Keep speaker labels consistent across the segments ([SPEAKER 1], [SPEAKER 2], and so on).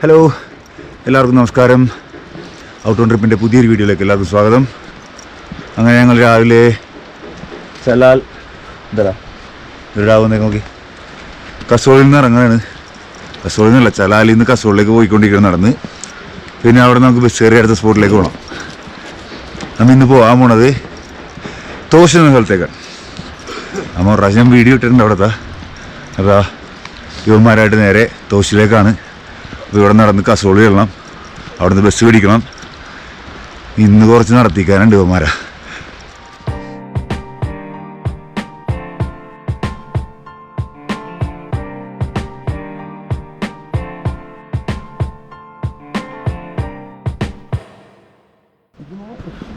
[SPEAKER 1] Hello, എല്ലാവർക്കും നമസ്കാരം. Out on ട്രിപ്പിൻ്റെ പുതിയൊരു വീഡിയോയിലേക്ക് എല്ലാവർക്കും സ്വാഗതം. അങ്ങനെ ഞങ്ങൾ രാവിലെ ചലാൽ ഇടാവുന്നേ നോക്കി കസോളിൽ നിന്ന് ഇറങ്ങുകയാണ്. കസോളിൽ നിന്നല്ല, ചലാലിൽ നിന്ന് കസോളിലേക്ക് പോയിക്കൊണ്ടിരിക്കണം നടന്ന്. പിന്നെ അവിടെ നമുക്ക് ബസ് കയറി അടുത്ത സ്പോട്ടിലേക്ക് പോകണം. നമ്മൾ ഇന്ന് പോകാൻ പോണത് തോഷ് എന്ന സ്ഥലത്തേക്കാണ്. നമ്മൾ പ്രാവശ്യം വീഡിയോ ഇട്ടിട്ടുണ്ട് അവിടുത്തെ. അപ്പോൾ യുവന്മാരായിട്ട് നേരെ തോഷിലേക്കാണ്. അപ്പോൾ ഇവിടെ നടന്ന് കസോളി ചെല്ലണം, അവിടുന്ന് ബസ് പിടിക്കണം. ഇന്ന് കുറച്ച് നടത്തിക്കാനുണ്ട് യുവന്മാരാ.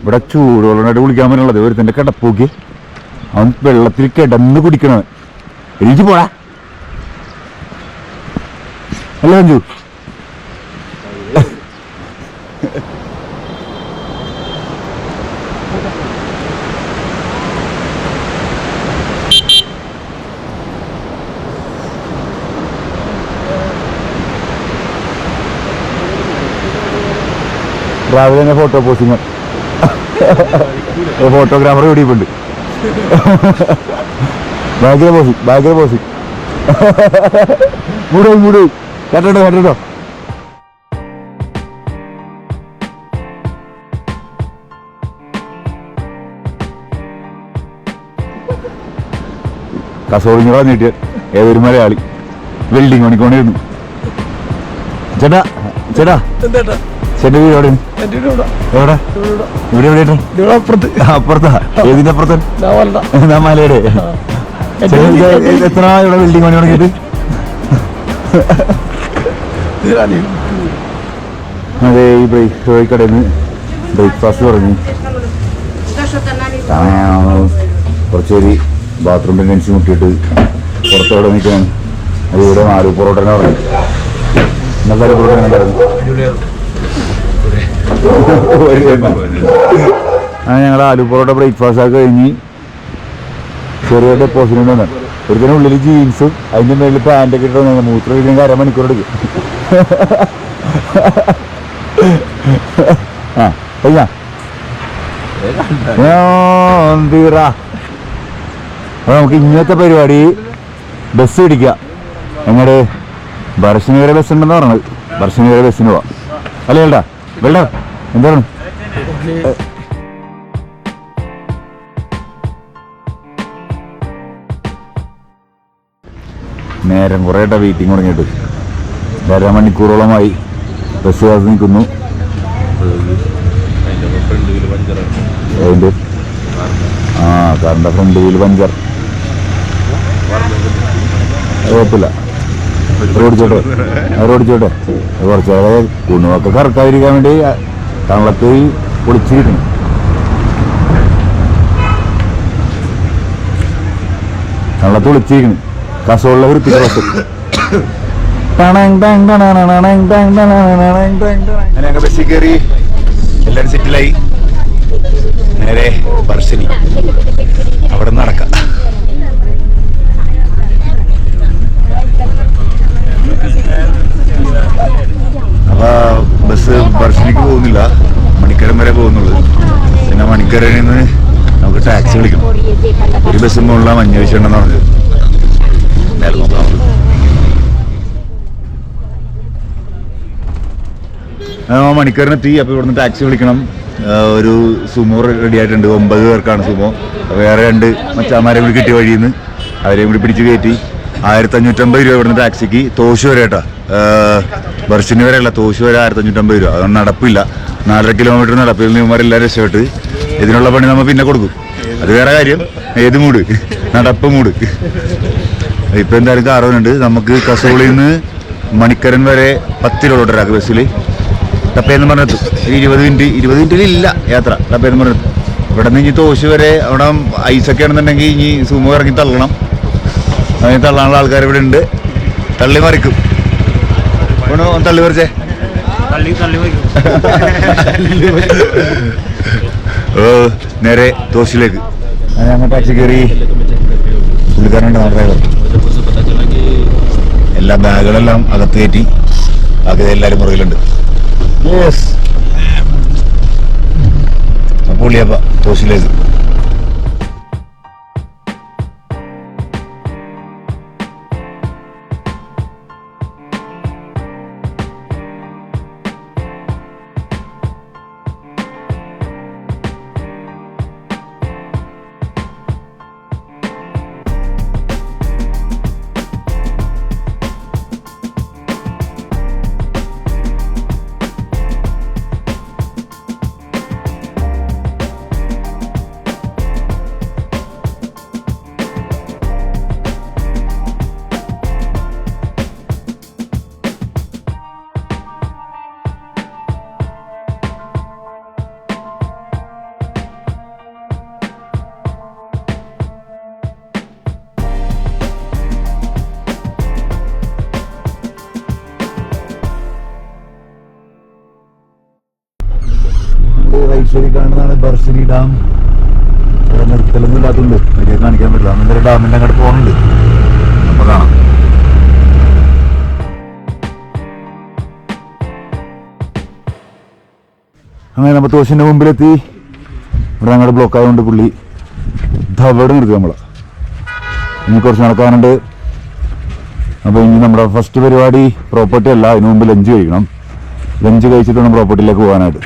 [SPEAKER 1] ഇവിടെ ചൂടുവെള്ളമായിട്ട് കുളിക്കാൻ പറ്റുള്ളത് ഒരുത്തൻ്റെ കിടപ്പൂക്കി അവൻ വെള്ളത്തിൽ കിടന്ന് കുടിക്കണവൻ. എനിക്ക് പോടാ അല്ല അഞ്ചു. രാവിലെ തന്നെ ഫോട്ടോ പോസ്റ്റിങ്, ഫോട്ടോഗ്രാഫർ ഇവിടെ ഉണ്ട്. ഭയങ്കര പോസിങ് മൂട് കേട്ടോ. കസോളിങ്ങ നീട്ടിയ ഏതൊരു മലയാളി വെൽഡിങ് പണിക്കൊണ്ടിരുന്നു. ചേട്ടാ ചേട്ടൻ്റെ വീട് എവിടെ? എവിടെ? ഇവിടെ അപ്പുറത്താ? ഏതിന്റെ അപ്പുറത്ത്? മലയുടെ. എത്ര ഇവിടെ വെൽഡിങ് പണി തുടങ്ങിയിട്ട്? അതെ, ഈ കടയിൽ നിന്ന് ബ്രേക്ക്ഫാസ്റ്റ് തുടങ്ങി. കുറച്ചൊരു ബാത്റൂം ടെൻഡൻസി മുട്ടിയിട്ട് പുറത്തോടെ നിൽക്കണം. അത് ഇവിടെ ആലു പൊറോട്ടനെ പറഞ്ഞു. ഇന്നത്തെ ആലു പൊറോട്ട അങ്ങനെ ഞങ്ങൾ ആലു പൊറോട്ട ബ്രേക്ക്ഫാസ്റ്റ് ഒക്കെ കഴിഞ്ഞ് ചെറിയ ഡെപ്പോസിറ്റ് വന്നു. ഒരുത്തിൻ്റെ ഉള്ളിൽ ജീൻസും അതിൻ്റെ മേളിൽ പാൻറ്റൊക്കെ ഇട്ട് വന്നു. മൂത്രം കഴിക്കാൻ അരമണിക്കൂർ എടുക്കും. അപ്പൊ നമുക്ക് ഇന്നത്തെ പരിപാടി ബസ് പിടിക്കുക. ഞങ്ങളുടെ ബർശിനി വരെ ബസ് ഉണ്ടെന്ന് പറഞ്ഞത്. ബർശിനി വരെ ബസ്സിന് പോവാം. അല്ലേ വെള്ള എന്താണ്? നേരം കുറേ വെയിറ്റിംഗ് തുടങ്ങിയിട്ട് 2.5 മണിക്കൂറോളമായി ബസ് കാത്ത് നിൽക്കുന്നു. കാറിൻ്റെ ഫ്രണ്ട് വീല് പഞ്ചർ. കുഴപ്പമില്ല, അവരോടിച്ചോട്ടെ. കുറച്ചേറെ കുണുവൊക്കെ കറക്കാതിരിക്കാൻ വേണ്ടി തണലത്ത് പൊളിച്ചിരിക്കണം. തണലത്ത് പൊളിച്ചിരിക്കണം. കസോളിലെ വൃത്തി ബസ്. ബസ്സിൽ കയറി എല്ലാവരും സെറ്റിലായി. നേരെ ബർശിനി, അവിടെ നടക്കാം. അപ്പൊ ബസ് ബർശിനിക്ക് പോകുന്നില്ല, മണിക്കരം വരെ പോകുന്നുള്ളൂ. പിന്നെ മണിക്കരയിൽ നിന്ന് നമുക്ക് ടാക്സി വിളിക്കണം. ഒരു ബസ് മുകളിൽ മഞ്ഞ വീശുണ്ടെന്ന് പറഞ്ഞത്. മണിക്കറിനെത്തി. അപ്പോൾ ഇവിടുന്ന് ടാക്സി വിളിക്കണം. ഒരു സുമോ റെഡി ആയിട്ടുണ്ട്. 9 പേർക്കാണ് സുമോ. വേറെ 2 മച്ചാന്മാരെ കൂടി കിട്ടിയ വഴിയിൽ നിന്ന് അവരെയും കൂടി പിടിച്ച് കയറ്റി 1550 രൂപ ഇവിടുന്ന് ടാക്സിക്ക്. തോശ് വരെ കേട്ടോ, ബർശിനി വരെ അല്ല, തോശ് വരെ 1550 രൂപ. അതൊന്നും നടപ്പില്ല. 4.5 കിലോമീറ്റർ നടപ്പിൽ നിന്ന് ഇവന്മാരെല്ലാം രക്ഷപ്പെട്ട്. ഇതിനുള്ള പണി നമ്മൾ പിന്നെ കൊടുക്കും, അത് വേറെ കാര്യം. ഏത് മൂട്? നടപ്പ് മൂട്. ഇപ്പം എന്തായാലും കാറുണ്ട്. നമുക്ക് കസോളിൽ നിന്ന് മണിക്കരൻ വരെ 10 രൂപ ഒരാൾക്ക് ബസ്സിൽ. ടപ്പേന്ന് പറഞ്ഞെത്തും. 20 മിനിറ്റിലില്ല യാത്ര. ടപ്പേന്ന് പറഞ്ഞെത്തും. ഇവിടെ നിന്ന് ഇനി തോശ് വരെ. അവിടെ ഐസൊക്കെ ആണെന്നുണ്ടെങ്കിൽ ഇനി സുമോ ഇറങ്ങി തള്ളണം. അതിന് തള്ളാനുള്ള ആൾക്കാർ ഇവിടെ ഉണ്ട്. തള്ളി മറിക്കും. തള്ളി മറിച്ചേ. നേരെ തോശിലേക്ക് ഞങ്ങൾ ടാക്സി കയറി. പുള്ളിക്കാരനുണ്ട് ഡ്രൈവർ. എല്ലാ ബാഗുകളെല്ലാം അകത്ത് കയറ്റി ബാക്കി എല്ലാവരും മുറിയിലുണ്ട്. പുള്ളിയപ്പ കോശിലേക്ക് റൈറ്റ് സൈഡിൽ കാണുന്നതാണ് ബർസിനി ഡാം. ഇവിടെ നിർത്തലൊന്നും ഇല്ലാത്തതുണ്ട്, വലിയ കാണിക്കാൻ പറ്റില്ല. അന്നേരം ഡാമിൻ്റെ അങ്ങോട്ട് പോകുന്നുണ്ട്, അപ്പോൾ കാണാം. അങ്ങനെ നമ്മൾ തോശിൻ്റെ മുമ്പിലെത്തി. ഇവിടെ അങ്ങോട്ട് ബ്ലോക്ക് ആയതുകൊണ്ട് പുള്ളി ധവട് നിർത്തി നമ്മളെ. ഇനി കുറച്ച് നടക്കാനുണ്ട്. അപ്പോൾ ഇനി നമ്മുടെ ഫസ്റ്റ് പരിപാടി പ്രോപ്പർട്ടി അല്ല, അതിന് മുമ്പ് ലഞ്ച് കഴിക്കണം. ലഞ്ച് കഴിച്ചിട്ട് വേണം പ്രോപ്പർട്ടിയിലേക്ക് പോകാനായിട്ട്.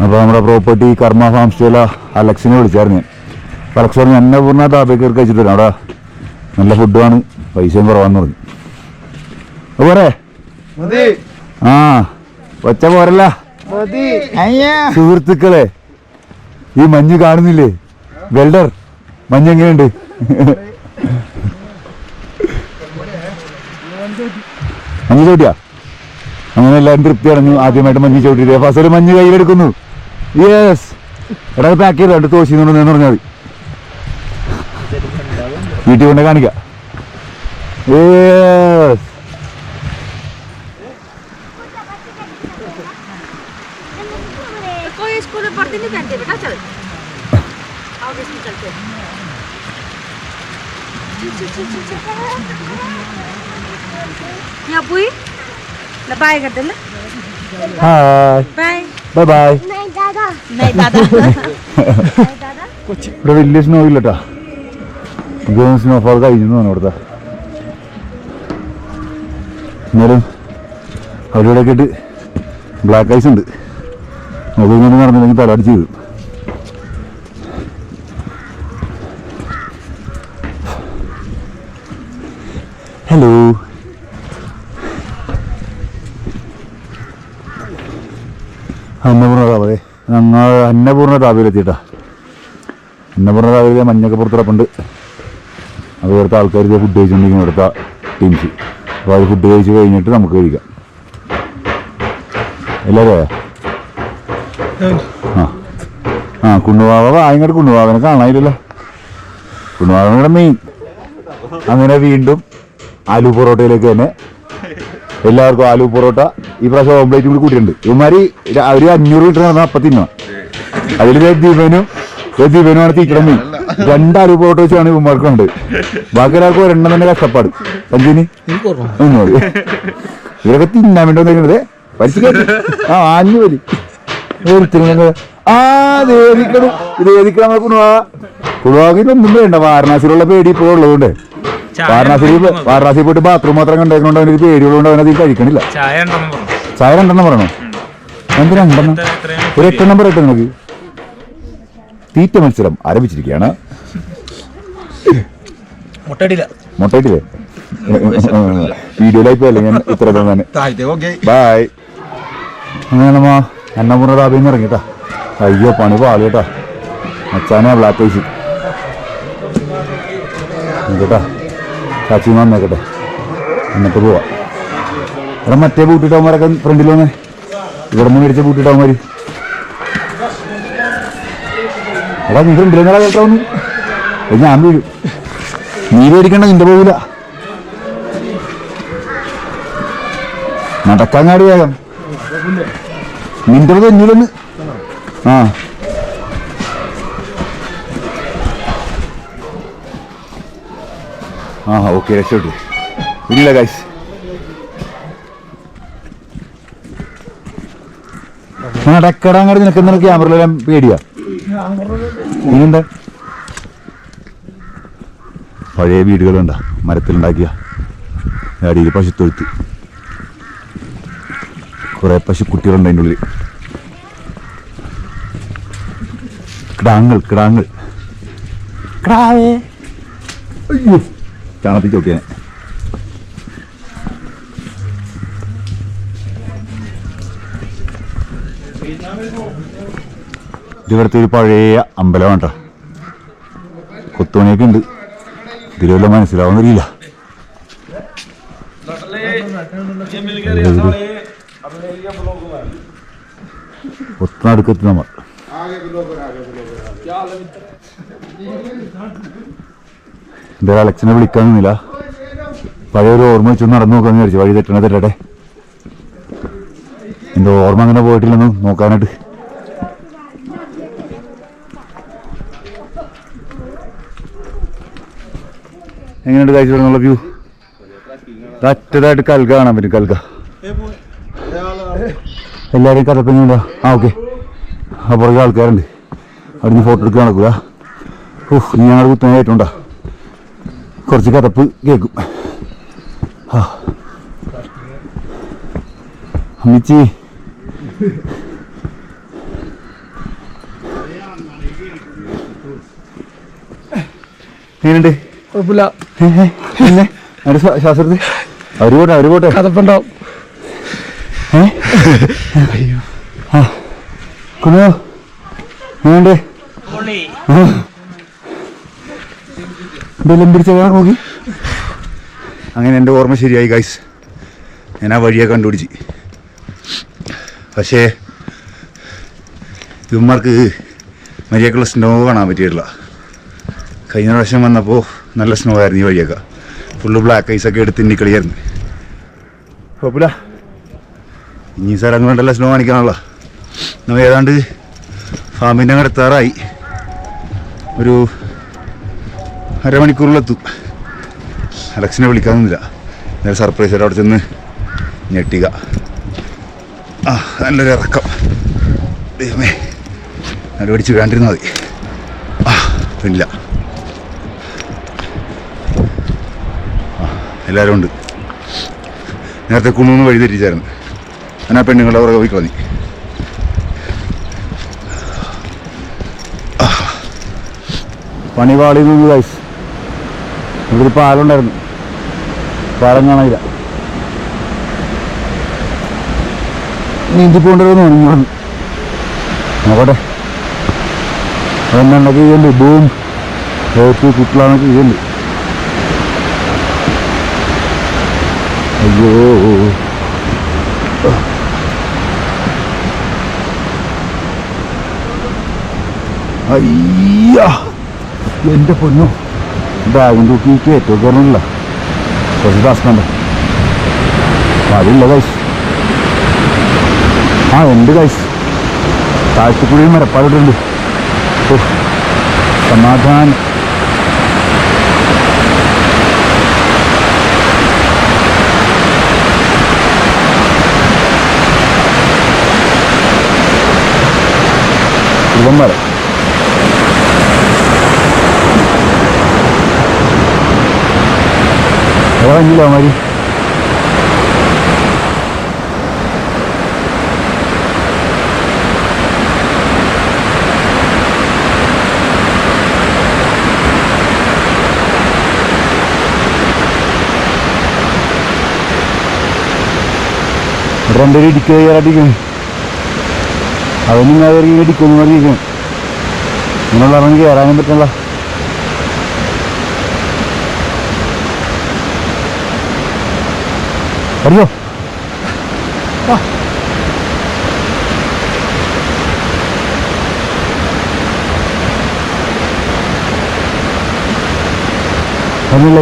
[SPEAKER 1] അപ്പോൾ നമ്മുടെ പ്രോപ്പർട്ടി കർമ്മ ഫാം സ്റ്റേയില അലക്സിനെ വിളിച്ചായിരുന്നു ഞാൻ. അപ്പോൾ അലക്സ് പറഞ്ഞു എന്നെ പൂർണ്ണ താപേ കയറി കഴിച്ചിട്ട് വരാം, അവിടെ നല്ല ഫുഡുമാണ്, പൈസയും കുറവാന്ന് പറഞ്ഞു. പോരെ ആ ഒച്ച പോരല്ല. സുഹൃത്തുക്കളെ, ഈ മഞ്ഞ് കാണുന്നില്ലേ? വെൽഡർ മഞ്ഞ് എങ്ങനെയുണ്ട്? മഞ്ഞ് ചവിട്ടിയാ? അങ്ങനെ എല്ലാവരും തൃപ്തി അടഞ്ഞു. ആദ്യമായിട്ട് മഞ്ഞ് ചവിട്ടിയിട്ട് ഫസൽ മഞ്ഞ് കയ്യിലെടുക്കുന്നു. യെസ്, എടാ പാക്ക് ചെയ്തോ, രണ്ട് തോശിന്നുണ്ടെന്ന് പറഞ്ഞാൽ മതി. വീട്ടിൽ കൊണ്ട് കാണിക്കാം. യെസ്,
[SPEAKER 2] बाय कर देना.
[SPEAKER 1] Hi
[SPEAKER 2] bye
[SPEAKER 1] bye bye.
[SPEAKER 2] नहीं दादा
[SPEAKER 1] ഇവിടെ വലിയ സ്നോ ഇല്ലട്ടാ, സ്നോഫോൾ കഴിഞ്ഞു തോന്നുന്നു ഇവിടുത്തെ. എന്നാലും അവിടെ ഇട്ട് ബ്ലാക്ക് ഐസ് ഉണ്ട്, നമുക്ക് ഇങ്ങനെ നടന്നില്ലെങ്കിൽ തലടിച്ച് വീഴും. ഹലോ, അന്നപൂർണ്ണ താപേ, ഞങ്ങൾ അന്നപൂർണ്ണ താപയിലെത്തിയിട്ടാ. അന്നപൂർണ്ണ താപയിലെ മഞ്ഞൊക്കെ പുറത്തിറപ്പുണ്ട്. അത് ഇവിടുത്തെ ആൾക്കാർ ഫുഡ് കഴിച്ചുകൊണ്ടിരിക്കും, ഇവിടുത്തെ ടീംസ്. അപ്പോൾ അത് ഫുഡ് കഴിച്ച് കഴിഞ്ഞിട്ട് നമുക്ക് കഴിക്കാം. എല്ലാവരും ആ ആ കുണ്ണുവാവ ഇങ്ങോട്ട് കുണ്ണുവാവനെ കാണാനില്ലല്ലോ. കുണ്ണുവാവനയുടെ മെയിൻ. അങ്ങനെ വീണ്ടും ആലു പൊറോട്ടയിലേക്ക് തന്നെ എല്ലാവർക്കും ആലു പൊറോട്ട. ഈ പ്രാവശ്യം ഓംപ്ലേറ്റും കൂടി കൂട്ടിയിട്ടുണ്ട്. ഇവന്മാർ ഒരു 500 ലിറ്റർ നടന്നാൽ അപ്പം തിന്നണം. അതിൽ ദീപനുമാണ് തീക്കണം. മെയിൻ 2 ആലു പൊറോട്ട വെച്ചാണ് ഇവന്മാർക്ക് ഉണ്ട്. ബാക്കി എല്ലാവർക്കും ഒരെണ്ണം തന്നെ കഷ്ടപ്പാട്. സഞ്ജുവിന് ഇവരൊക്കെ തിന്നാൻ വേണ്ടി വന്നേക്കുന്നത് പരിച്ചു കയറ്റി. ആ ആഞ്ഞു വരി കുണുവാക്കിനൊന്നും വേണ്ട. വാരണാസിയിലുള്ള പേടി ഇപ്പോഴും ഉള്ളതുകൊണ്ട് വാരണാസി പോയിട്ട് ബാത്റൂം മാത്രം കണ്ടേക്കൊണ്ട് അവനൊരു പേടിയുള്ളതുകൊണ്ട് അവനത് കഴിക്കണില്ല. ചായ 2 പറയണോ? എന്ത് 2? ഒരു 8 നമ്പർ ഇട്ട് നമുക്ക് തീറ്റ മത്സരം ആരംഭിച്ചിരിക്കുകയാണ്. മുട്ടയിട്ടില്ലേ? വീഡിയോയിലായി പോയല്ലേ ഞാൻ ഇത്ര തന്നെ. ബായ്. അങ്ങനെ നമ്മ അന്നപൂർണ്ണ താപയിൽ ഇറങ്ങിട്ടാ. അയ്യോ പണി പാളി കേട്ടാ. മച്ചാനെ ബ്ലാക്ക് ഐസ് കേട്ടാ. ചാച്ചി വന്നേക്കട്ടെ, എന്നിട്ട് പോവാം. ഇവിടെ മറ്റേ ബൂട്ടിട്ടവന്മാരൊക്കെ ഫ്രണ്ടിൽ വന്നേ. ഇവിടെ നിന്ന് മേടിച്ച ബൂട്ടിട്ടവന്മാർ. എടാ നീ ഫ്രണ്ടിൽ വന്നാ കേട്ടാവുന്നു. ഞാൻ വീഴും. നീ പേടിക്കണ്ട, നിന്റെ പോവില്ല. നടക്കാങ്ങാടി വേഗം. നിന്റെ തെന്നില്ലെന്ന്. ആ ആ ഓക്കെ, രക്ഷപ്പെട്ടു. ഇല്ല ഗൈസ്, നടക്കട അങ്ങോട്ട് നിൽക്കുന്ന ക്യാമറയിലെല്ലാം പേടിയാ. ഇനിയുണ്ട് പഴയ വീടുകളുണ്ടാ മരത്തിലുണ്ടാക്കിയ അടിയിൽ പശുത്തൊഴുത്ത്, കുറെ പശുക്കുട്ടികളുണ്ട് അതിൻ്റെ ഉള്ളിൽ. കിടാങ്ങൾ കിടാങ്ങൾ കിടാവേ അയ്യോ ചാണത്തിൽ ചോട്ടിയാനെ. ഇതിവിടുത്തെ ഒരു പഴയ അമ്പലമാണ് കേട്ടോ. കൊത്തുപണിയൊക്കെ ഉണ്ട്. ഇതിലുള്ള മനസ്സിലാവുന്നില്ല. ഒത്തിനടുക്കെത്തി നമ്മൾ. എന്തായാലും അലക്സിനെ വിളിക്കാനൊന്നുമില്ല. പഴയൊരു ഓർമ്മ വെച്ചൊന്ന് നടന്നു നോക്കാന്ന് വിചാരിച്ചു. വഴി തെറ്റണ തെറ്റട്ടെ. എൻ്റെ ഓർമ്മ അങ്ങനെ പോയിട്ടില്ലെന്ന് നോക്കാനായിട്ട്. എങ്ങനെയുണ്ട് കാഴ്ച നിന്നുള്ള വ്യൂ? അറ്റതായിട്ട് കൽക കാണാൻ പറ്റും. കൽക എല്ലാവരെയും കഥപ്പഞ്ഞുണ്ടോ? ആ ഓക്കെ. ആ പുറകെ ആൾക്കാരുണ്ട്. അവിടെ നിന്ന് ഫോട്ടോ എടുക്കാൻ നടക്കുക. ഇനി ഞങ്ങൾ കുത്തനായിട്ടുണ്ടോ കുറച്ച് കഥപ്പ് കേൾക്കും. അമ്മിച്ചി എങ്ങനെയുണ്ട്?
[SPEAKER 3] കുഴപ്പമില്ല.
[SPEAKER 1] പിന്നെ ശാസ്ത്രത്തിൽ അവര് പോട്ടെ
[SPEAKER 3] കഥപ്പുണ്ടാവും.
[SPEAKER 1] കുഞ്ഞോ എങ്ങനെയുണ്ട്? ബലം പിടിച്ച നോക്കി. അങ്ങനെ എൻ്റെ ഓർമ്മ ശരിയായി ഗൈസ്. ഞാൻ ആ വഴിയെ കണ്ടുപിടിച്ച്. പക്ഷേ ഇവന്മാർക്ക് മര്യാദക്കുള്ള സ്നോ കാണാൻ പറ്റിയിട്ടില്ല. കഴിഞ്ഞ പ്രാവശ്യം വന്നപ്പോൾ നല്ല സ്നോ ആയിരുന്നു ഈ വഴിയൊക്കെ. ഫുള്ള് ബ്ലാക്ക് ഐസൊക്കെ എടുത്ത് ഇന്നിക്കളിയായിരുന്നു. കുഴപ്പമില്ല. ഇനി സ്ഥലങ്ങളുണ്ടല്ലോ സ്നോ കാണിക്കാനുള്ള. നമ്മൾ ഏതാണ്ട് ഫാമിൻ്റെ അങ്ങ് എത്താറായി. ഒരു അരമണിക്കൂറിലെത്തും. അലക്സിനെ വിളിക്കാനൊന്നുമില്ല. നേരെ സർപ്രൈസായിട്ട് അവിടെ ചെന്ന് ഞെട്ടിക. നല്ലൊരു ഇറക്കം. ദൈവമേ നല്ല പിടിച്ച് വേണ്ടിരുന്നാൽ മതി. ഇല്ല എല്ലാവരും ഉണ്ട്. നേരത്തെ കുണൂന്ന് വഴി തെറ്റിച്ചായിരുന്നു. ഞാൻ ആ പെണ്ണുങ്ങളുടെ പുറകെ പോയി കളഞ്ഞു. പണി പാളി നിന്ന് ഗൈസ്. ഇവിടെ ഒരു പാലുണ്ടായിരുന്നു. പാലം കാണാനില്ല. നീന്തിപ്പോണ്ടല്ലോ ഇങ്ങോട്ട് നോക്കട്ടെ. അതെണ്ണൊക്കെ ചെയ്യുന്നുണ്ട്. ബൂം കുട്ടികളാണൊക്കെ ചെയ്യുന്നുണ്ട്. അയ്യോ അയ്യാ എൻ്റെ പൊന്നോ. ബാഗിൻ്റെ തൂക്കിയിട്ട് ഏറ്റവും കയറണില്ല. കുറച്ച് ടാസ്കുണ്ട്. അതില്ല ഗൈസ്. ഉണ്ട് ഗൈസ്. താഴ്ത്തിക്കുടി മരപ്പാടിട്ടുണ്ട്. സമാധാനം. മരം ഇറങ്ങില്ല മതി. രണ്ടൊരു ഇടിക്കും. അവനും കയറി ഇടിക്കുന്നു മതിയിരിക്കും. നിങ്ങളുടെ ഇറങ്ങി കയറാനും പറ്റില്ല. അറിയോ ഒന്നുമില്ല.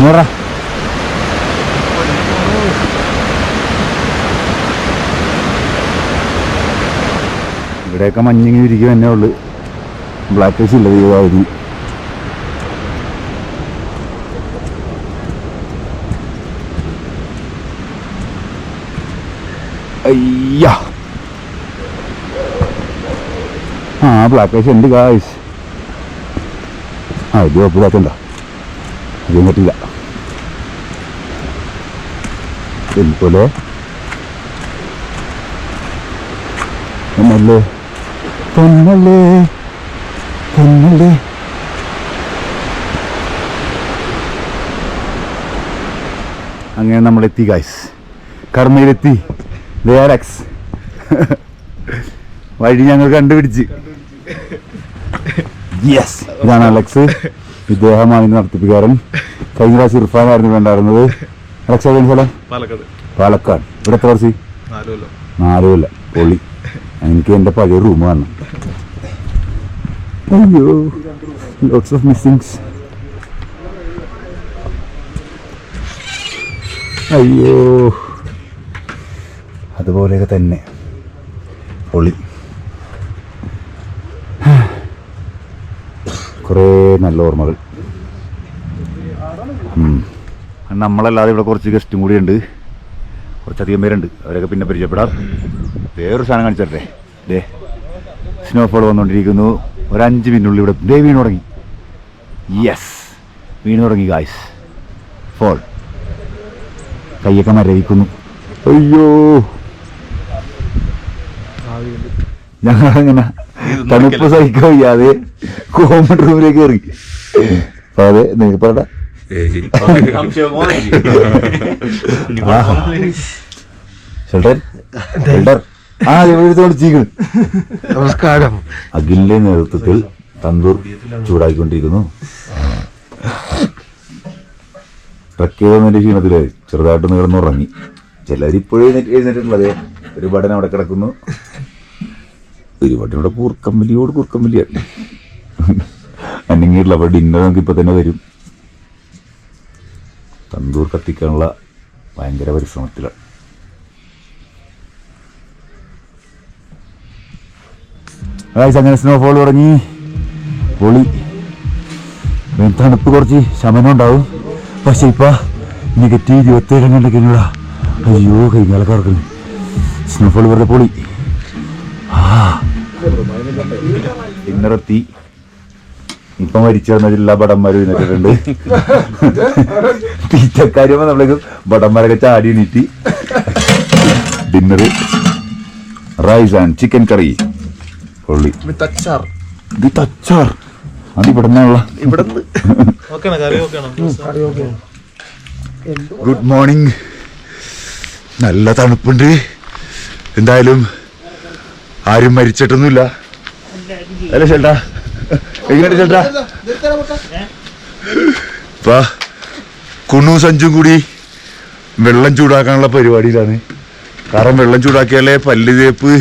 [SPEAKER 1] നോടാ ഇവിടെയൊക്കെ മഞ്ഞിങ്ങനെ ഇരിക്കും തന്നെ ഉള്ളു. ബ്ലാക്ക് ഐസ് ഇല്ല ദീപാവധി. അയ്യാ ബ്ലാക്ക് ഐസ് ഉണ്ട് ഗായ്സ്. ഇത് കുഴപ്പമില്ലാത്തണ്ട, അധികം പറ്റില്ല. എനിക്കല്ലേ പൊന്നല്ലേ പൊന്നല്ലേ പൊന്നല്ലേ. അങ്ങനെ നമ്മളെത്തി ഗായ്സ്, കർമ്മയിലെത്തി. ലേലക്സ് വഴി ഞങ്ങൾ കണ്ടുപിടിച്ച്. യെസ്, ഇതാണ് അലക്സ്. ഇദ്ദേഹമാണ് നടത്തിപ്പിക്കാരൻ. കഴിഞ്ഞ പ്രാവശ്യം ഇർഫാനായിരുന്നു വേണ്ടായിരുന്നത്. അലക്സ് ഏതെങ്കിലും സ്ഥലം? പാലക്കാട്. ഇവിടെ എത്ര വർഷം? 4 കൊല്ലം. പൊളി. എനിക്ക് എൻ്റെ പഴയ റൂം വന്നു. അയ്യോ, ലോട്ട്സ് ഓഫ് മിസ്സിങ്സ്. അയ്യോ, അതുപോലെയൊക്കെ തന്നെ പൊളി. കുറേ നല്ല ഓർമ്മകൾ. നമ്മളല്ലാതെ ഇവിടെ കുറച്ച് ഗസ്റ്റും കൂടി ഉണ്ട്, കുറച്ചധികം പേരുണ്ട്. അവരൊക്കെ പിന്നെ പരിചയപ്പെടാം. വേറൊരു സാധനം കാണിച്ചേ. ഡേ സ്നോഫോൾ വന്നുകൊണ്ടിരിക്കുന്നു. ഒരു 5 മിനിറ്റിനുള്ളിൽ ഇവിടെ ദേ വീണ് തുടങ്ങി. യെസ്, വീണ് തുടങ്ങി ഗായ്സ്. ഫോൾ. കൈയൊക്കെ മരവിക്കുന്നു. അയ്യോ, ഞങ്ങളങ്ങനെ തണുപ്പ് സഹിക്കാൻ വയ്യാതെ കോമൺ റൂമിലേക്ക് കയറി. അതെ, നിങ്ങൾക്ക് പറയണ്ട.
[SPEAKER 3] നമസ്കാരം.
[SPEAKER 1] അഖിലിന്റെ നേതൃത്വത്തിൽ തന്തൂർ ചൂടാക്കിക്കൊണ്ടിരിക്കുന്നു. ട്രക്ക് ചെയ്തതിന്റെ ക്ഷീണത്തില് ചെറുതായിട്ടൊന്ന് കിടന്നുറങ്ങി. ചിലരിപ്പോഴും എഴുന്നേറ്റുള്ളത്. ഒരു ബടൻ അവിടെ കിടക്കുന്നു. ഒരു ബട്ടൻ ഇവിടെ കൂർക്കമ്പലിയാണ് അനങ്ങിയിട്ടുള്ള. അപ്പോൾ ഡിന്നർ നമുക്ക് ഇപ്പൊ തന്നെ വരും. തന്തൂർ കത്തിക്കാനുള്ള ഭയങ്കര പരിശ്രമത്തിലാണ്. അങ്ങനെ സ്നോഫോൾ തുടങ്ങി. പൊളി. തണുപ്പ് കുറച്ച് ശമനം ഉണ്ടാവും. പക്ഷെ ഇപ്പൊ -27 കണ്ടിരിക്കുന്നൂടാ. അയ്യോ, കൈകാലൊക്കെ ഇറക്കുന്നു. സ്നോഫോൾ വെറുതെ പൊളി. ഡിന്നറെത്തി. ഇപ്പൊ മരിച്ചു വന്ന എല്ലാ ബടന്മാരും എഴുന്നേറ്റിട്ടുണ്ട്. തീറ്റക്കാരും നമ്മളേക്കും ബടന്മാരൊക്കെ ചാടി എണീറ്റി. ഡിന്നർ റൈസ് ആൻഡ് ചിക്കൻ കറി. പൊള്ളി. ഇത് അച്ചാർ. അത് ഇവിടെ നിന്നുള്ള. Good morning. നല്ല തണുപ്പുണ്ട്. എന്തായാലും ആരും മരിച്ചിട്ടൊന്നുമില്ല അല്ലേ ചേട്ടാ? എങ്ങനെയുണ്ട് ചേട്ടാ? ഇപ്പൊ കുണ്ണും സഞ്ചും കൂടി വെള്ളം ചൂടാക്കാനുള്ള പരിപാടിയിലാണ്. കാരണം വെള്ളം ചൂടാക്കിയാലേ പല്ല് തേപ്പ്,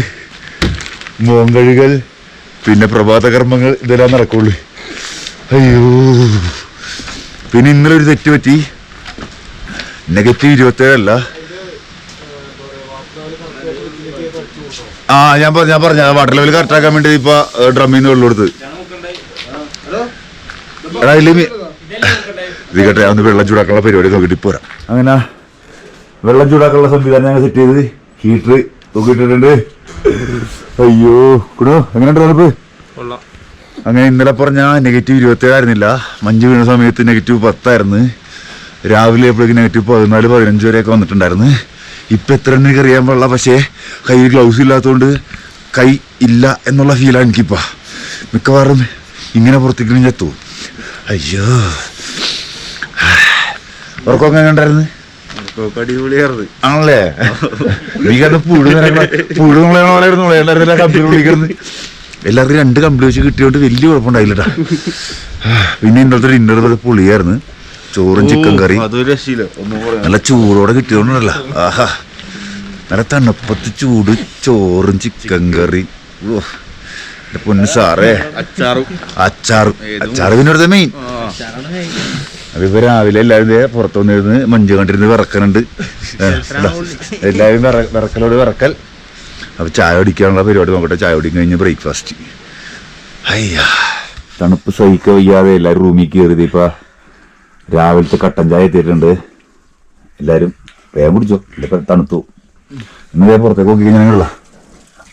[SPEAKER 1] മോൻ കഴുകൽ, പിന്നെ പ്രഭാത കർമ്മങ്ങൾ ഇതെല്ലാം നടക്കുള്ളൂ. അയ്യോ, പിന്നെ ഇന്നലെ ഒരു തെറ്റ് പറ്റി. -27 ഞാൻ പറഞ്ഞ വാട്ടർ ലെവൽ കറക്റ്റ് ആക്കാൻ വേണ്ടി ഇപ്പൊ ഡ്രമ്മിൽ നിന്ന് വെള്ളം കൊടുത്ത്. ഇത് കേട്ടെ, ഒന്ന് വെള്ളം ചൂടാക്കാനുള്ള പരിപാടി നോക്കിയിട്ട് പോരാ. അങ്ങനെ വെള്ളം ചൂടാക്കാനുള്ള സംവിധാനം ഞങ്ങൾ സെറ്റ് ചെയ്ത് ഹീറ്റർ തൂക്കിയിട്ടിട്ടുണ്ട്. അയ്യോ കുടോ, എങ്ങനെയുണ്ട് തണുപ്പ്? അങ്ങനെ ഇന്നലെ പറഞ്ഞ -27 ആയിരുന്നില്ല. മഞ്ഞ് വീണ സമയത്ത് -10 ആയിരുന്നു. രാവിലെ എപ്പോഴേക്കും -14, -15 വരെയൊക്കെ വന്നിട്ടുണ്ടായിരുന്നു. ഇപ്പൊ എത്ര എണ്ണ അറിയാൻ പാടില്ല. പക്ഷേ കയ്യിൽ ഗ്ലൗസ് ഇല്ലാത്തതുകൊണ്ട് കൈ ഇല്ല എന്നുള്ള ഫീലാണ് എനിക്കിപ്പോ. മിക്കവാറും ഇങ്ങനെ പുറത്തേക്ക് ചെത്തു. അയ്യോ, ഉറക്കമൊക്കെ എങ്ങനെ ഉണ്ടായിരുന്നു?
[SPEAKER 3] അടിപൊളിയായിരുന്നു
[SPEAKER 1] ആണല്ലേ? നീ കണ്ട പുഴുകളായിരുന്നു കമ്പ്യൂട്ടർ വിളിക്കുന്നത്. എല്ലാവർക്കും 2 കമ്പിളി വെച്ച് കിട്ടിയോണ്ട് വലിയ കുഴപ്പമുണ്ടായില്ലട്ടാ. പിന്നെ ഇന്നത്തെ ഡിന്നർ പൊളിയായിരുന്നു. ചോറും ചിക്കൻ കറി നല്ല ചൂടോടെ കിട്ടിയോണ്ടല്ലോ. ആഹാ, നല്ല തണുപ്പത്ത് ചൂട് ചോറും ചിക്കൻ കറി. പൊന്നു സാറേ, അച്ചാറ് പിന്നെ മെയിൻ. അതിപ്പോ രാവിലെ എല്ലാവരും പുറത്തു വന്നിരുന്ന് മഞ്ഞ് കണ്ടിരുന്ന് വിറക്കനുണ്ട്. എല്ലാവരും വിറക്കലോട് വിറക്കൽ. അപ്പൊ ചായ കുടിക്കാനുള്ള പരിപാടി നോക്കട്ടെ. ചായ കുടിക്കാൻ കഴിഞ്ഞ് ബ്രേക്ക്ഫാസ്റ്റ്. അയ്യാ, തണുപ്പ് സഹിക്ക വയ്യാതെ എല്ലാവരും റൂമിൽ കയറിയത്. ഇപ്പൊ രാവിലത്തെ കട്ടൻ ചായ എത്തിയിട്ടുണ്ട്. എല്ലാവരും വേഗം കുടിച്ചോ, ഇപ്പൊ തണുത്തു. ഇന്നേ പുറത്തേക്ക് നോക്കി കഴിഞ്ഞാൽ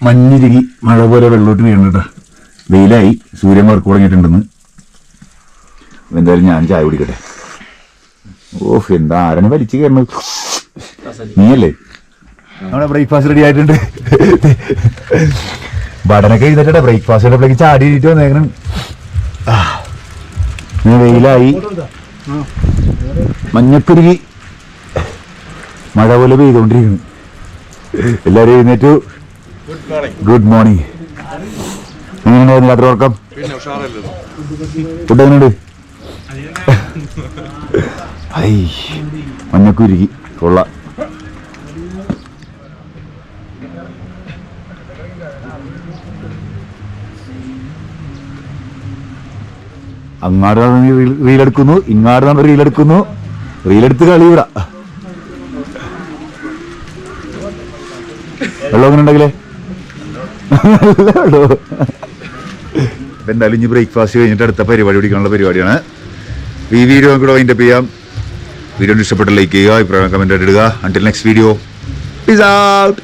[SPEAKER 1] മഞ്ഞിരികി മഴ പോലെ വെള്ളോട്ട് വീണിട്ടാ. വെയിലായി, സൂര്യൻ വർക്ക് തുടങ്ങിയിട്ടുണ്ടെന്ന്. എന്തായാലും ഞാൻ ചായ കുടിക്കട്ടെ. ഓഹ്, എന്താ ആരാണ് വലിച്ചു കയറുന്നത്? നീയല്ലേ? നമ്മുടെ ബ്രേക്ക്ഫാസ്റ്റ് റെഡി ആയിട്ടുണ്ട്. ബടനൊക്കെ എഴുന്നേറ്റെ ബ്രേക്ക്ഫാസ്റ്റ് ചാടിയിട്ട് വന്നേക്കണം. വെയിലായി, മഞ്ഞക്കുരുകി മഴ പോലെ പെയ്തുകൊണ്ടിരിക്കുന്നു. എല്ലാവരും എഴുന്നേറ്റു. Good morning. എങ്ങനെയുണ്ടായിരുന്നു രാത്രി ഉറക്കം? ഫുഡ് എങ്ങനെയുണ്ട്? ഐ, മഞ്ഞക്കുരുകി കൊള്ളാം. അങ്ങാട് റീലെടുക്കുന്നു, ഇങ്ങാട് നമ്മൾ റീലെടുക്കുന്നു. റീലെടുത്ത് കളി ഇവിടെ. വെള്ളം അങ്ങനെ ഉണ്ടെങ്കിലേ എന്തായാലും ഇനി ബ്രേക്ക്ഫാസ്റ്റ് കഴിഞ്ഞിട്ട് അടുത്ത പരിപാടി പിടിക്കാനുള്ള പരിപാടിയാണ്. ഈ വീഡിയോ കൂടെ വൈൻഡപ്പ് ചെയ്യാം. വീഡിയോ ഇഷ്ടപ്പെട്ട ലൈക്ക് ചെയ്യുക, അഭിപ്രായം കമന്റ് ആയിട്ട് ഇടുക. Until next video, peace out.